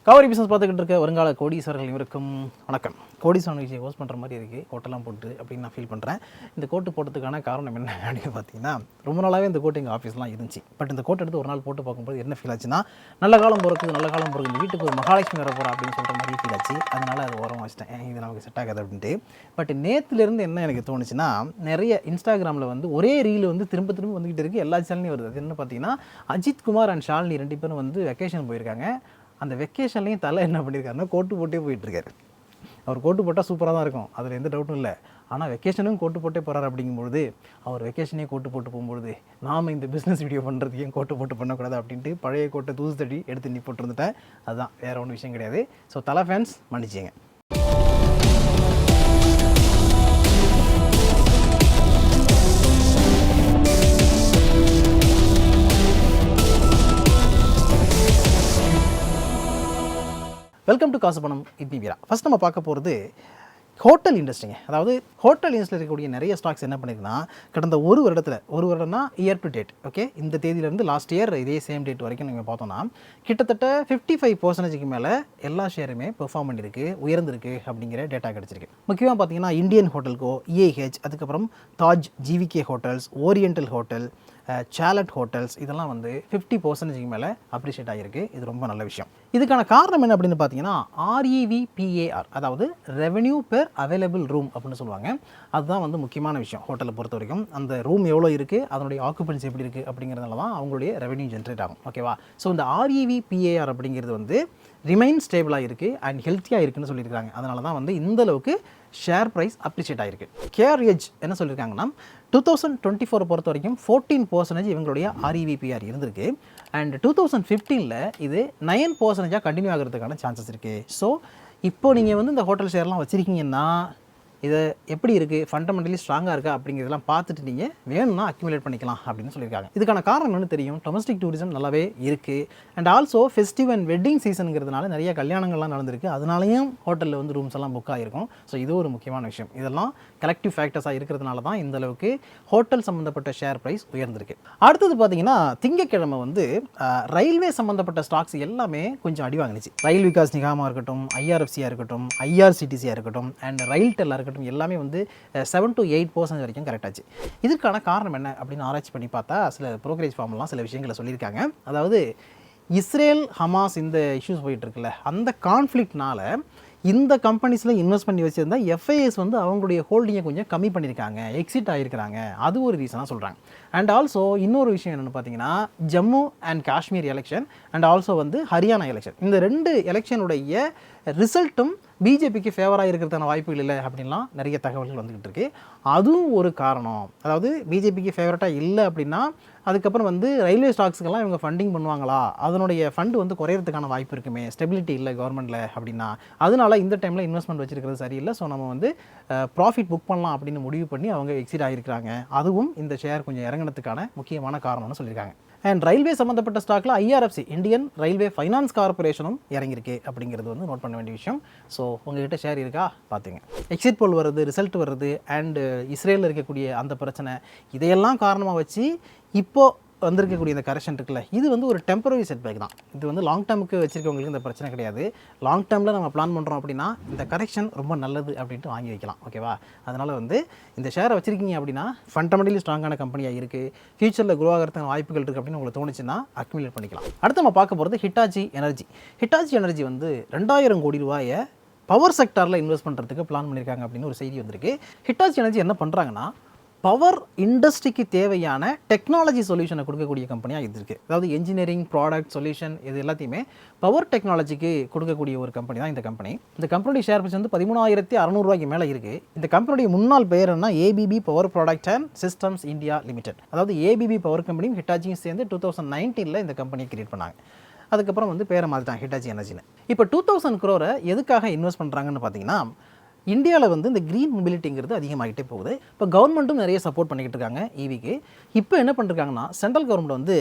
கவரி பிஸ்னஸ் பார்த்துக்கிட்டு இருக்க வருங்கால கோடீஸ்வரர்கள் இவருக்கும் வணக்கம். கோடீஸ்வரன் விஷயம் ஹோஸ்ட் பண்ணுற மாதிரி இருக்குது, கோட்டெல்லாம் போட்டு அப்படின்னு நான் ஃபீல் பண்ணுறேன். இந்த கோட்டு போட்டதுக்கான காரணம் என்ன அப்படின்னு பார்த்தீங்கன்னா, ரொம்ப நாளாகவே இந்த கோட்டு எங்கள் ஆஃபீஸ்லாம் இருந்துச்சு. பட் இந்த கோட்டை எடுத்து ஒரு நாள் போட்டு பார்க்கும்போது என்ன ஃபீல் ஆச்சுன்னா, நல்ல காலம் பிறக்குது இந்த வீட்டுக்கு ஒரு மகாலட்சுமி வர போகிறா அப்படின்னு சொல்கிற மாதிரி ஃபீல் ஆச்சு. அதனால் அது ஓரம் வச்சிட்டேன், இது நமக்கு செட் ஆகாது அப்படின்ட்டு. பட் நேற்றுலேருந்து என்ன எனக்கு தோணுச்சுன்னா, நிறைய இன்ஸ்டாகிராமில் வந்து ஒரே ரீல் வந்து திரும்ப வந்துக்கிட்டு இருக்குது, எல்லா சேனல்லையும் வருது. அது என்ன பார்த்தீங்கன்னா, அஜித் குமார் அண்ட் ஷாலினி 2 பேரும் வந்து வெக்கேஷன் போயிருக்காங்க. அந்த வெக்கேஷன்லேயும் தலை என்ன பண்ணியிருக்காருன்னா, கோட்டு போட்டே போயிட்டுருக்காரு. அவர் கோட்டு போட்டால் சூப்பராக தான் இருக்கும், அதில் எந்த டவுட்டும் இல்லை. ஆனால் வெக்கேஷனும் கோட்டு போட்டே போகிறார் அப்படிங்கும்பொழுது, அவர் வெக்கேஷனே கோட்டு போட்டு போகும்பொழுது நாம் இந்த பிஸ்னஸ் வீடியோ பண்ணுறதுக்கையும் கோட்டு போட்டு பண்ணக்கூடாது அப்படின்ட்டு பழைய கோட்டை தூசு தட்டி எடுத்து நீ போட்டுருந்துட்டேன். அதுதான், வேறு ஒன்றும் விஷயம் கிடையாது. ஸோ தலை ஃபேன்ஸ் மன்னிச்சிங்க. வெல்கம் டு காசு பணம் இட்னி வீரா. ஃபஸ்ட் நம்ம பார்க்க போகிறது ஹோட்டல் இண்டஸ்ட்ரிங்க. அதாவது ஹோட்டல் இண்டஸ்ட்ரியில் இருக்கக்கூடிய நிறைய ஸ்டாக்ஸ் என்ன பண்ணியிருக்குன்னா, கடந்த ஒரு வருடம்னா இயர் டு டேட், ஓகே, இந்த தேதியிலேருந்து லாஸ்ட் இயர் இதே சேம் டேட் வரைக்கும் நீங்கள் பார்த்தோன்னா கிட்டத்தட்ட 55% மேலே எல்லா ஷேருமே பெர்ஃபார்ம் பண்ணியிருக்கு, உயர்ந்திருக்கு அப்படிங்கிற டேட்டா கிடச்சிருக்கு. முக்கியமாக பார்த்தீங்கன்னா இந்தியன் ஹோட்டல்கோ, IHcl, அதுக்கப்புறம் Taj, GVK hotels, oriental hotel, salad hotels, இதெல்லாம் வந்து 50% மேலே அப்ரிஷியேட் ஆகிருக்கு. இது ரொம்ப நல்ல விஷயம். இதுக்கான காரணம் என்ன அப்படின்னு பார்த்தீங்கன்னா, REVPAR, அதாவது ரெவென்யூ பெர் அவைலபிள் ரூம் அப்படின்னு சொல்லுவாங்க. அதுதான் வந்து முக்கியமான விஷயம் ஹோட்டலை பொறுத்த வரைக்கும். அந்த ரூம் எவ்வளோ இருக்குது, அதனுடைய ஆக்குபென்சி எப்படி இருக்குது அப்படிங்கிறதுனால தான் அவங்களுடைய ரெவென்யூ ஜென்ரேட் ஆகும், ஓகேவா. ஸோ இந்த REVPAR அப்படிங்கிறது வந்து ரிமைன் ஸ்டேபிளாக இருக்குது அண்ட் ஹெல்த்தியாக இருக்குன்னு சொல்லியிருக்காங்க. அதனால தான் வந்து இந்தளவுக்கு ஷேர் ப்ரைஸ் அப்ரிஷியேட் ஆகிருக்கு. KRH என்ன சொல்லியிருக்காங்கன்னா, 2024 பொறுத்த வரைக்கும் 14% இவங்களுடைய REVPAR இருந்திருக்கு. அண்ட் 2015 இது 9% கண்டினியூ ஆகிறதுக்கான சான்சஸ் இருக்குது. ஸோ இப்போது நீங்கள் வந்து இந்த ஹோட்டல் ஷேர்லாம் வச்சுருக்கீங்கன்னா, இது எப்படி இருக்குது, ஃபண்டமெண்டலி ஸ்ட்ராங்காக இருக்கா அப்படிங்கிறதெல்லாம் பார்த்துட்டு நீங்கள் வேணும்னா அக்யூமுலேட் பண்ணிக்கலாம் அப்படின்னு சொல்லியிருக்காங்க. இதுக்கான காரணம் என்னன்னு தெரியும், டொமஸ்டிக் டூரிசம் நல்லாவே இருக்குது. And also festive and wedding சீசனுங்கிறதுனால நிறைய கல்யாணங்கள்லாம் நடந்திருக்கு, அதனாலையும் ஹோட்டலில் வந்து ரூம்ஸ் எல்லாம் புக் ஆகிருக்கும். ஸோ இது ஒரு முக்கியமான விஷயம். இதெல்லாம் கலெக்டிவ் ஃபேக்டர்ஸாக இருக்கிறதுனால தான் இந்தளவுக்கு ஹோட்டல் சம்மந்தப்பட்ட ஷேர் ப்ரைஸ் உயர்ந்திருக்கு. அடுத்தது பார்த்தீங்கன்னா, திங்கக்கிழமை வந்து ரயில்வே சம்மந்தப்பட்ட ஸ்டாக்ஸ் எல்லாமே கொஞ்சம் அடி வாங்கினுச்சு. ரயில் விகாஸ் நிகாமாக இருக்கட்டும், IRFCயாக இருக்கட்டும், IRCTCயாக இருக்கட்டும், அண்ட் ரயில்டெல்லாக இருக்கட்டும், எல்லாமே வந்து 7 to 8% வரைக்கும் கரெக்டாச்சு. இதுக்கான காரணம் என்ன அப்படின்னு ஆராய்ச்சி பண்ணி பார்த்தா, சில ப்ரோக்கரேஜ் ஃபார்ம்லாம் சில விஷயங்களை சொல்லியிருக்காங்க. அதாவது இஸ்ரேல் ஹமாஸ் இந்த இஷ்யூஸ் போயிட்டு இருக்குல்ல, அந்த கான்ஃப்ளிக்ட்னால இந்த கம்பெனிஸில் இன்வெஸ்ட் பண்ணி வச்சுருந்தா FIS வந்து அவங்களுடைய ஹோல்டிங்கை கொஞ்சம் கம்மி பண்ணியிருக்காங்க, எக்ஸிட் ஆகியிருக்கிறாங்க. அது ஒரு ரீசனாக சொல்கிறாங்க. அண்ட் ஆல்சோ இன்னொரு விஷயம் என்னென்னு பார்த்தீங்கன்னா, Jammu and Kashmir election and also வந்து ஹரியானா எலெக்ஷன், இந்த 2 எலெக்ஷனுடைய ரிசல்ட்டும் பிஜேபிக்கு ஃபேவராக இருக்கிறதுக்கான வாய்ப்புகள் இல்லை அப்படின்லாம் நிறைய தகவல்கள் வந்துக்கிட்டு இருக்குது. அதுவும் ஒரு காரணம். அதாவது பிஜேபிக்கு ஃபேவரட்டாக இல்லை அப்படின்னா அதுக்கப்புறம் வந்து ரயில்வே ஸ்டாக்ஸுக்கெல்லாம் இவங்க ஃபண்டிங் பண்ணுவாங்களா, அதனுடைய ஃபண்டு வந்து குறையிறதுக்கான வாய்ப்பு இருக்குமே, ஸ்டெபிலிட்டி இல்லை கவர்மெண்ட்டில் அப்படின்னா, அதனால இந்த டைமில் இன்வெஸ்ட்மெண்ட் வச்சுருக்கிறது சரியில்லை. ஸோ நம்ம வந்து ப்ராஃபிட் புக் பண்ணலாம் அப்படின்னு முடிவு பண்ணி அவங்க எக்ஸிட் ஆகிருக்கிறாங்க. அதுவும் இந்த ஷேர் கொஞ்சம் இறங்கினதுக்கான முக்கியமான காரணம்னு சொல்லியிருக்காங்க. அண்ட் ரயில்வே சம்மந்தப்பட்ட ஸ்டாக்கில் IRFC, இந்தியன் ரயில்வே ஃபைனான்ஸ் கார்பரேஷனும் இறங்கியிருக்கு அப்படிங்கிறது வந்து நோட் பண்ண வேண்டிய விஷயம். ஸோ உங்கள்கிட்ட ஷேர் இருக்கா பார்த்துங்க. எக்ஸிட் போல் வருது, ரிசல்ட் வருது, அண்டு இஸ்ரேலில் இருக்கக்கூடிய அந்த பிரச்சனை, இதையெல்லாம் காரணமாக வச்சு இப்போது வந்திருக்கக்கூடிய இந்த கரெக்ஷன் இருக்குல்ல, இது வந்து ஒரு டெம்பரரி செட்பேக் தான். இது வந்து லாங் டேர்முக்கு வச்சுருக்கவங்களுக்கு இந்த பிரச்சனை கிடையாது. லாங் டேர்மில் நம்ம பிளான் பண்ணுறோம் அப்படின்னா இந்த கரெக்ஷன் ரொம்ப நல்லது அப்படின்ட்டு வாங்கி வைக்கலாம், ஓகேவா. அதனால் வந்து இந்த ஷேரை வச்சுருக்கீங்க அப்படின்னா ஃபண்டமெண்டலி ஸ்ட்ராங்கான கம்பெனியாக இருக்குது, ஃபியூச்சரில் க்ரோ ஆகிறதுக்கான வாய்ப்புகள் இருக்குது அப்படின்னு உங்களுக்கு தோணுச்சுன்னா அக்யூமுலேட் பண்ணிக்கலாம். அடுத்து நம்ம பார்க்க போகிறது ஹிட்டாச்சி எனர்ஜி வந்து 2000 கோடி ரூபாயை பவர் செக்டாரில் இன்வெஸ்ட் பண்ணுறதுக்கு பிளான் பண்ணியிருக்காங்க அப்படின்னு ஒரு செய்தி வந்திருக்கு. ஹிட்டாச்சி எனர்ஜி என்ன பண்ணுறாங்கன்னா, பவர் இண்டஸ்ட்ரிக்கு தேவையான டெக்னாலஜி சொல்யூஷனை கொடுக்கக்கூடிய கம்பெனியாக இது இருக்குது. அதாவது என்ஜினியரிங், ப்ராடக்ட், சொல்யூஷன், இது எல்லாத்தையுமே பவர் டெக்னாலஜிக்கு கொடுக்கக்கூடிய ஒரு கம்பெனி தான் இந்த கம்பெனி. இந்த கம்பெனியோட ஷேர் பிரைஸ் வந்து 13,600 ரூபாய்க்கு மேலே இருக்குது. இந்த கம்பெனியோட முன்னாள் பெயர் என்ன, ABB power product and systems India limited. அதாவது ABB பவர் கம்பெனியும் ஹிட்டாச்சியும் சேர்ந்து 2019 இந்த கம்பெனியை கிரியேட் பண்ணாங்க. அதுக்கப்புறம் வந்து பேரை மாற்றிட்டாங்க ஹிட்டாச்சி எனர்ஜின்னு. இப்போ 2000 crore எதுக்காக இன்வெஸ்ட் பண்ணுறாங்கன்னு பார்த்தீங்கன்னா, இந்தியாவில் வந்து இந்த க்ரீன் மொபிலிட்டிங்கிறது அதிகமாகிட்டே போகுது. இப்போ கவர்மெண்ட்டும் நிறைய சப்போர்ட் பண்ணிக்கிட்டு இருக்காங்க EVக்கு. இப்போ என்ன பண்ணிருக்காங்கன்னா, சென்ட்ரல் கவர்மெண்ட் வந்து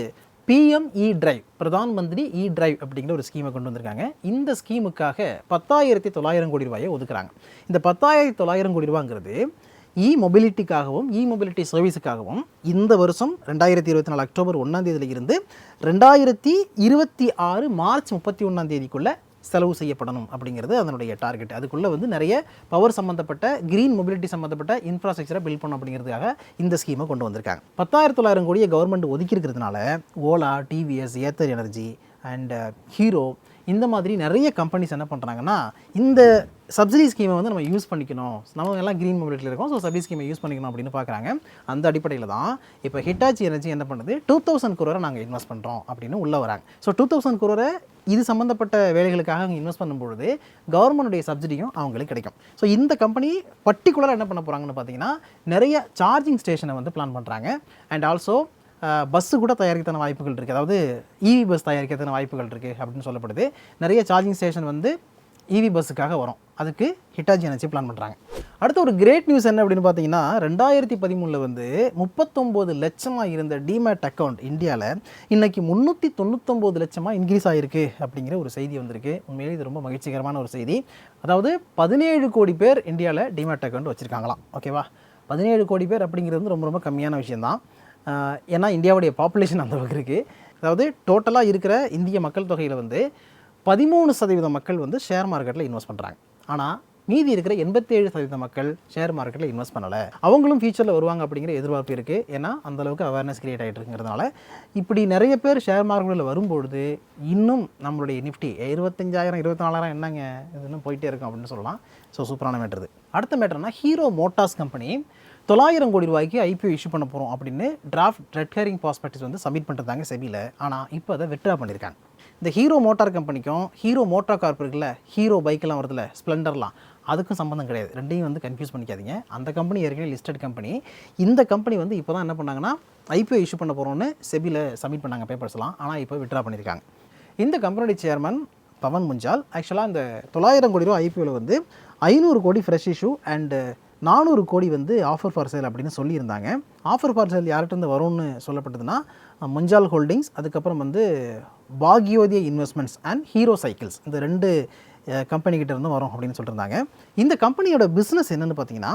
PM E-Drive, Pradhan Mantri E-Drive அப்படிங்கிற ஒரு ஸ்கீமை கொண்டு வந்திருக்காங்க. இந்த ஸ்கீமுக்காக 10,900 கோடி ரூபாயை ஒதுக்குறாங்க. இந்த 10,900 கோடி ரூபாங்கிறது மொபிலிட்டிக்காகவும் மொபிலிட்டி சர்வீஸுக்காகவும் இந்த வருஷம் 2024 அக்டோபர் 1 இருந்து 2026 மார்ச் 31 தேதிக்குள்ளே செலவு செய்யப்படணும் அப்படிங்கிறது அதனுடைய டார்கெட். அதுக்குள்ளே வந்து நிறைய பவர் சம்மந்தப்பட்ட க்ரீன் மொபிலிட்டி சம்மந்தப்பட்ட இன்ஃப்ராஸ்ட்ரக்சரை பில்ட் பண்ணணும் அப்படிங்கிறதுக்காக இந்த ஸ்கீமை கொண்டு வந்திருக்காங்க. 10,900 கோடியை கவர்மெண்ட் ஒதுக்கி இருக்கிறதுனால Ola, TVS, Ather energy and hero இந்த மாதிரி நிறைய கம்பெனிஸ் என்ன பண்ணுறாங்கன்னா இந்த சப்சிடி ஸ்கீமை வந்து நம்ம யூஸ் பண்ணிக்கணும், நம்ம எல்லாம் க்ரீன் மொபிலிட்டியில் இருக்கோம், ஸோ சப்சிடி ஸ்கீமை யூஸ் பண்ணிக்கணும் அப்படின்னு பார்க்குறாங்க. அந்த அடிப்படையில் தான் இப்போ ஹிட்டாச்சி எனர்ஜி என்ன பண்ணுறது, 2000 crore நாங்கள் இன்வெஸ்ட் பண்ணுறோம் அப்படின்னு உள்ளே வராங்க. ஸோ 2000 crore இது சம்மந்தப்பட்ட வேலைகளுக்காக அவங்க இன்வெஸ்ட் பண்ணும்பொழுது கவர்மெண்ட்டுடைய சப்சிடியும் அவங்களுக்கு கிடைக்கும். ஸோ இந்த கம்பெனி பர்டிகுலராக என்ன பண்ண போகிறாங்கன்னு பார்த்தீங்கன்னா நிறைய சார்ஜிங் ஸ்டேஷனை வந்து பிளான் பண்ணுறாங்க. அண்ட் ஆல்சோ பஸ்ஸு கூட தயாரிக்கிறதான வாய்ப்புகள் இருக்குது, அதாவது இவி பஸ் தயாரிக்கிறதான வாய்ப்புகள் இருக்குது அப்படின்னு சொல்லப்படுது. நிறைய சார்ஜிங் ஸ்டேஷன் வந்து இவி பஸ்ஸுக்காக வரும், அதுக்கு ஹிட்டாச்சி எனர்ஜி பிளான் பண்ணுறாங்க. அடுத்த ஒரு கிரேட் நியூஸ் என்ன அப்படின்னு பார்த்தீங்கன்னா 2013 வந்து 39 லட்சமாக இருந்த டிமேட் அக்கௌண்ட் இந்தியாவில் இன்றைக்கி 399 லட்சமாக இன்க்ரீஸ் ஆகிருக்கு அப்படிங்கிற ஒரு செய்தி வந்திருக்கு. உண்மையிலே இது ரொம்ப மகிழ்ச்சிகரமான ஒரு செய்தி. அதாவது 17 கோடி பேர் இந்தியாவில் டிமேட் அக்கௌண்ட் வச்சுருக்காங்களாம். ஓகேவா, 17 கோடி பேர் அப்படிங்கிறது வந்து ரொம்ப ரொம்ப கம்மியான விஷயந்தான். ஏன்னா இந்தியாவுடைய பாப்புலேஷன் அந்த அளவுக்கு இருக்குது. அதாவது டோட்டலாக இருக்கிற இந்திய மக்கள் தொகையில் வந்து 13% மக்கள் வந்து ஷேர் மார்க்கெட்டில் இன்வெஸ்ட் பண்ணுறாங்க. ஆனால் மீதி இருக்கிற 87% மக்கள் ஷேர் மார்க்கெட்டில் இன்வெஸ்ட் பண்ணலை. அவங்களும் ஃபியூச்சரில் வருவாங்க அப்படிங்கிற எதிர்பார்ப்பு இருக்குது. ஏன்னா அந்தளவுக்கு அவேர்னஸ் கிரியேட் ஆகிட்டு இருக்குங்கிறதுனால இப்படி நிறைய பேர் ஷேர் மார்க்கெட்டில் வரும்பொழுது இன்னும் நம்மளுடைய நிஃப்டி 25,000 24,000 என்னங்க இது இன்னும் போயிட்டே இருக்கும் அப்படின்னு சொல்லலாம். ஸோ சூப்பரான மேட்ரு. அடுத்த மேட்டர்னா ஹீரோ மோட்டார்ஸ் கம்பெனி 900 கோடி ரூபாய்க்கு IPO இஷ்யூ பண்ண போகிறோம் அப்படின்னு டிராஃப்ட் ரெட் ஹேரிங் ப்ராஸ்பெக்டஸ் வந்து சப்மிட் பண்ணுறாங்க செபியில். ஆனால் இப்போ அதை வித்ட்ரா பண்ணியிருக்காங்க. இந்த ஹீரோ மோட்டார் கம்பெனிக்கும் ஹீரோ மோட்டார் கார்ப் இருக்குல்ல, ஹீரோ பைக்கெல்லாம் வருதுல்ல, ஸ்ப்ளெண்டர்லாம், அதுக்கும் சம்மந்தம் கிடையாது. ரெண்டையும் வந்து கன்ஃபியூஸ் பண்ணிக்காதீங்க. அந்த கம்பெனி ஏற்கனவே லிஸ்டட் கம்பெனி. இந்த கம்பெனி வந்து இப்போ தான் என்ன பண்ணாங்கன்னா IPO இஷ்யூ பண்ண போகிறோன்னு செபியில் சப்மிட் பண்ணாங்க பேப்பர்ஸ்லாம். ஆனால் இப்போ வித்ட்ரா பண்ணியிருக்காங்க. இந்த கம்பெனியோட சேர்மன் பவன் முஞ்சால் ஆக்சுவலாக இந்த 900 கோடி ரூபா IPOவில் வந்து 500 கோடி ஃப்ரெஷ் இஷ்யூ அண்டு 400 கோடி வந்து ஆஃபர் ஃபார் சேல் அப்படின்னு சொல்லியிருந்தாங்க. ஆஃபர் ஃபார் சேல் யார்கிட்ட வரும்னு சொல்லப்பட்டதுன்னா முஞ்சால் ஹோல்டிங்ஸ், அதுக்கப்புறம் வந்து பாக்யோதிய இன்வெஸ்ட்மெண்ட்ஸ் அண்ட் ஹீரோ சைக்கிள்ஸ், இந்த 2 கம்பெனிக்கிட்ட இருந்து வரும் அப்படின்னு சொல்லியிருந்தாங்க. இந்த கம்பெனியோட பிஸ்னஸ் என்னென்னு பார்த்தீங்கன்னா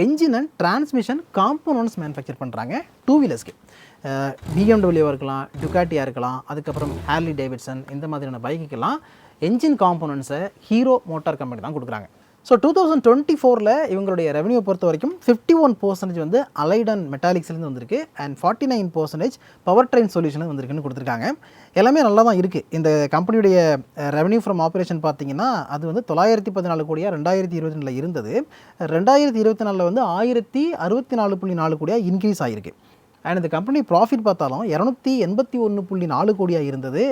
engine and transmission components manufacture பண்ணுறாங்க 2 வீலர்ஸ்க்கு. BMW இருக்கலாம், டுகாட்டியாக இருக்கலாம், அதுக்கப்புறம் ஹார்லி டேவிட்சன், இந்த மாதிரியான பைக்குக்கெல்லாம் என்ஜின் காம்போனன்ட்ஸை ஹீரோ மோட்டார் கம்பெனி தான் கொடுக்குறாங்க. ஸோ 2024 இவங்களுடைய ரெவன்யூ பொறுத்த வரைக்கும் 51% வந்து அலைட் அண்ட் மெட்டாலிக்ஸ்லேருந்து வந்திருக்கு அண்ட் 49% பவர் ட்ரெயின் சொல்யூஷன் வந்திருக்குன்னு கொடுத்துருக்காங்க. எல்லாமே நல்லா தான் இருக்குது. இந்த கம்பெனியுடைய ரெவன்யூ ஃப்ரம் ஆப்ரேஷன் பார்த்தீங்கன்னா அது வந்து 914 கோடியாக 2022 இருந்தது. 2024 வந்து 1064.4 கோடியாக இன்க்ரீஸ் ஆகிருக்கு. அண்ட் இந்த கம்பெனி ப்ராஃபிட் பார்த்தாலும் 281.4 கோடியாக இருந்தது,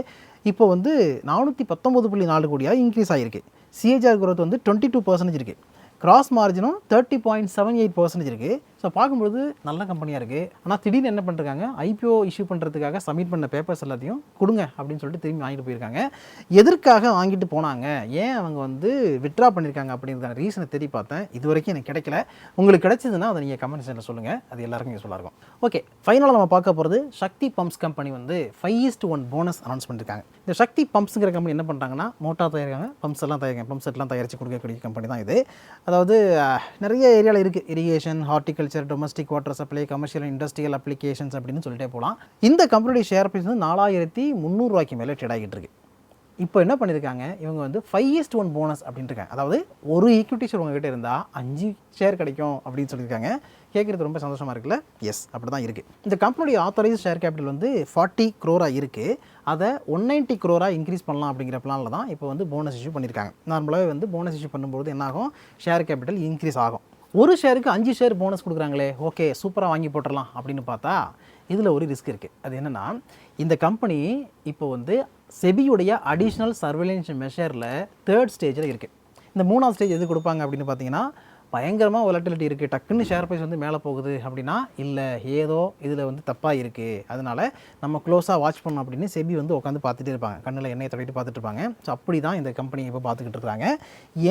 இப்போ வந்து 419.4 கோடியாக இன்க்ரீஸ் ஆகிருக்கு. CAGR growth வந்து 22% இருக்குது. கிராஸ் மார்ஜினும் 30.78% இருக்குது. ஸோ பார்க்கும்போது நல்ல கம்பெனியாக இருக்குது. ஆனால் திடீர்னு என்ன பண்ணுறாங்க, IPO இஷ்யூ பண்ணுறதுக்காக சப்மிட் பண்ண பேப்பர்ஸ் எல்லாத்தையும் கொடுங்க அப்படின்னு சொல்லிட்டு திரும்பி வாங்கிட்டு போயிருக்காங்க. எதற்காக வாங்கிட்டு போனாங்க, ஏன் அவங்க வந்து வித்ட்ரா பண்ணியிருக்காங்க அப்படிங்கிறதான ரீசனை தேடி பார்த்தேன். இது வரைக்கும் எனக்கு கிடைக்கல. உங்களுக்கு கிடைச்சதுன்னா அதை நீங்கள் கமெண்ட் செக்ஷனில் சொல்லுங்கள், அது எல்லாருக்கும் யூஸ்ஃபுல்லாக இருக்கும். ஓகே, ஃபைனலாக நம்ம பார்க்க போகிறது சக்தி பம்ப்ஸ் கம்பெனி வந்து 5:1 போனஸ் அனௌன்ஸ் பண்ணியிருக்காங்க. இந்த சக்தி பம்ப்ஸுங்கிற கம்பெனி என்ன பண்ணுறாங்கன்னா மோட்டார் தயாரிக்காங்க, பம்ப்ஸ் எல்லாம் தயாரிக்காங்க, பம்ப் செட்லாம் தயாரித்து கொடுக்கக்கூடிய கம்பெனி தான் இது. அதாவது நிறைய ஏரியாவில் இருக்குது, irrigation, horticulture, domestic water supply, commercial industrial applications அப்படின்னு சொல்லிட்டே போகலாம். இந்த கம்பெனியுடைய ஷேர் ப்ரைஸ் வந்து 4300 ரூபாய்க்கு மேலே ட்ரேட் ஆகிட்டு இருக்கு. இப்போ என்ன பண்ணியிருக்காங்க, இவங்க வந்து 5:1 போனஸ் அப்படின்னு இருக்காங்க. அதாவது ஒரு ஈக்விட்டி ஷேர் உங்ககிட்ட இருந்தால் 5 ஷேர் கிடைக்கும் அப்படின்னு சொல்லியிருக்காங்க. கேட்குறது ரொம்ப சந்தோஷமாக இருக்குல்ல? எஸ், அப்படி தான் இருக்குது. இந்த கம்பெனியுடைய ஆத்தரைஸ் ஷேர் கேபிட்டல் வந்து 40 crore இருக்குது. அதை 190 crore இன்க்ரீஸ் பண்ணலாம் அப்படிங்கிற பிளானில் தான் இப்போ வந்து போனஸ் இஷ்யூ பண்ணியிருக்காங்க. நார்மலாகவே வந்து போனஸ் இஷ்யூ பண்ணும்போது என்னாகும், ஷேர் கேபிட்டல் இன்க்ரீஸ் ஆகும். ஒரு ஷேருக்கு 5 ஷேர் போனஸ் கொடுக்குறாங்களே, ஓகே சூப்பராக வாங்கி போட்டுடலாம் அப்படின்னு பார்த்தா இதில் ஒரு ரிஸ்க் இருக்குது. அது என்னென்னா, இந்த கம்பெனி இப்போ வந்து செபியுடைய அடிஷ்னல் சர்வேலன்ஸ் மெஷரில் 3rd ஸ்டேஜில் இருக்குது. இந்த 3ஆவது ஸ்டேஜ் எது கொடுப்பாங்க அப்படின்னு பார்த்தீங்கன்னா, பயங்கரமாக வொலட்டிலிட்டி இருக்குது, டக்குன்னு ஷேர் ப்ரைஸ் வந்து மேலே போகுது அப்படின்னா, இல்லை ஏதோ இதில் வந்து தப்பாக இருக்குது, அதனால் நம்ம க்ளோஸாக வாட்ச் பண்ணணும் அப்படின்னு செபி வந்து உட்காந்து பார்த்துட்டே இருப்பாங்க, கண்ணில் எண்ணெயை தடவிட்டு பார்த்துட்டு இருப்பாங்க. ஸோ அப்படி தான் இந்த கம்பெனி இப்போ பார்த்துக்கிட்டு இருக்காங்க.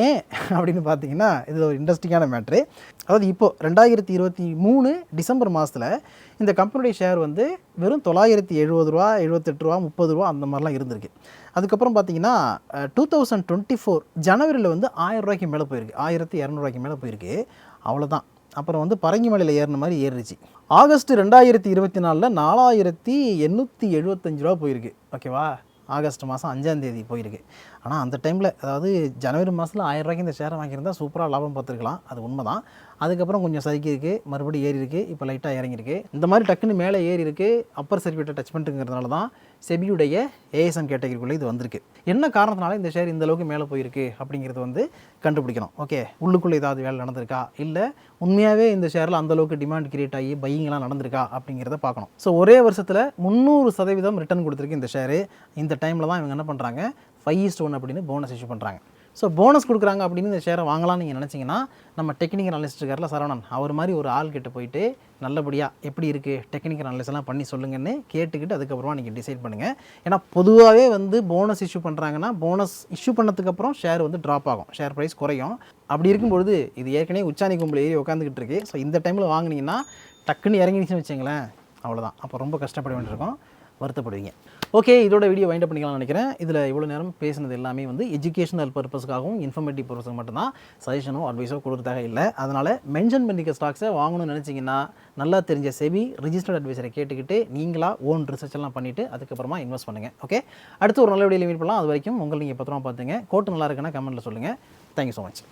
ஏன் அப்படின்னு பார்த்தீங்கன்னா, இது ஒரு இன்ட்ரெஸ்டிங்கான மேட்ரு. அதாவது இப்போது 2023 டிசம்பர் மாதத்தில் இந்த கம்பெனியுடைய ஷேர் வந்து வெறும் 970 ரூபா, 78 ரூபா, 30 ரூபா அந்த மாதிரிலாம் இருந்திருக்கு. அதுக்கப்புறம் பார்த்தீங்கன்னா 2024 ஜனவரியில் வந்து 1000 ரூபாய்க்கு மேலே போயிருக்கு, 1200 ரூபாய்க்கு மேலே போயிருக்கு. அவ்வளோதான். அப்புறம் வந்து பரங்கி மலையில் ஏறின மாதிரி ஏறிடுச்சு. ஆகஸ்ட் 2024 4875 ரூபா போயிருக்கு. ஓகேவா, ஆகஸ்ட் மாதம் 5ஆம் தேதி போயிருக்கு. ஆனால் அந்த டைமில் அதாவது ஜனவரி மாதத்தில் 1000 ரூபாய்க்கு இந்த ஷேரை வாங்கியிருந்தா சூப்பராக லாபம் பார்த்துருக்கலாம். அது உண்மை தான். அதுக்கப்புறம் கொஞ்சம் சறுக்கியிருக்கு, மறுபடியும் ஏறி இருக்குது, இப்போ லைட்டாக இறங்கியிருக்கு. இந்த மாதிரி டக்குன்னு மேலே ஏறி இருக்குது, அப்பர் சர்க்யூட்டை டச் பண்ணிட்டுங்கிறதுனால தான் செபியுடைய ஏஎஸ்எம் கேட்டகரிக்குள்ளே இது வந்திருக்கு. என்ன காரணத்தினால இந்த ஷேர் இந்த அளவுக்கு மேலே போயிருக்கு அப்படிங்கிறது வந்து கண்டுபிடிக்கணும். ஓகே, உள்ளுக்குள்ளே ஏதாவது வேலை நடந்திருக்கா, இல்லை உண்மையாகவே இந்த ஷேரில் அந்தளவுக்கு டிமாண்ட் கிரியேட் ஆகி பையிங்லாம் நடந்திருக்கா அப்படிங்கிறத பார்க்கணும். ஸோ ஒரே வருஷத்தில் 300% ரிட்டர்ன் கொடுத்துருக்கு இந்த ஷேரு. இந்த டைமில் தான் இவங்க என்ன பண்ணுறாங்க, 5:1 அப்படின்னு போனஸ் இஷ்யூ பண்ணுறாங்க. ஸோ போனஸ் கொடுக்குறாங்க அப்படின்னு இந்த ஷேரை வாங்கலாம்னு நீங்கள் நினச்சிங்கன்னா, நம்ம டெக்னிக்கல் அனலிஸ்ட் இருக்கார்ல சரவணன், அவர் மாதிரி ஒரு ஆள் கிட்ட போயிட்டு நல்லபடியாக எப்படி இருக்குது டெக்னிக்கல் அனலிஸ்ட்லாம் பண்ணி சொல்லுங்கன்னு கேட்டுக்கிட்டு அதுக்கப்புறமா நீங்கள் டிசைட் பண்ணுங்கள். ஏன்னா பொதுவாகவே வந்து போனஸ் இஷ்யூ பண்ணுறாங்கன்னா போனஸ் இஷ்யூ பண்ணதுக்கப்புறம் ஷேர் வந்து ட்ராப் ஆகும், ஷேர் ப்ரைஸ் குறையும். அப்படி இருக்கும்பொழுது இது ஏற்கனவே உச்சாணி கும்பல் ஏறி உட்காந்துக்கிட்டு இருக்கு. ஸோ இந்த டைமில் வாங்கினீங்கன்னா டக்குன்னு இறங்கிடுச்சுன்னு வச்சுங்களேன், அவ்வளோதான். அப்போ ரொம்ப கஷ்டப்பட வேண்டியிருக்கும், வருத்தப்படுவீங்க. ஓகே, இதோட வீடியோ வைண்ட் அப் பண்ணிக்கலாம்னு நினைக்கிறேன். இதில் இவ்வளோ நேரம் பேசினது எல்லாமே வந்து எஜுகேஷனல் பர்பஸ்க்காகவும் இன்ஃபர்மேட்டிவ் பர்பஸ்க்கு மட்டும்தான், சஜஷனோ அட்வைஸோ கொடுத்ததாக இல்லை. அதனால் மென்ஷன் பண்ணிக்க ஸ்டாக்ஸை வாங்கணும்னு நினச்சிங்கன்னா நல்லா தெரிஞ்ச செபி ரிஜிஸ்டர்ட் அட்வைஸரை கேட்டுக்கிட்டு நீங்களாக ஓன் ரிசர்ச் எல்லாம் பண்ணிவிட்டு அதுக்கப்புறமா இன்வெஸ்ட் பண்ணுங்கள். ஓகே, அடுத்து ஒரு நல்ல வீடியோவில் மீட் பண்ணலாம். அது வரைக்கும் உங்களை நீங்கள் பத்திரமா பார்த்துங்க. கோட்டு நல்லா இருக்குன்னா கமெண்ட்டில் சொல்லுங்கள். Thank you so much.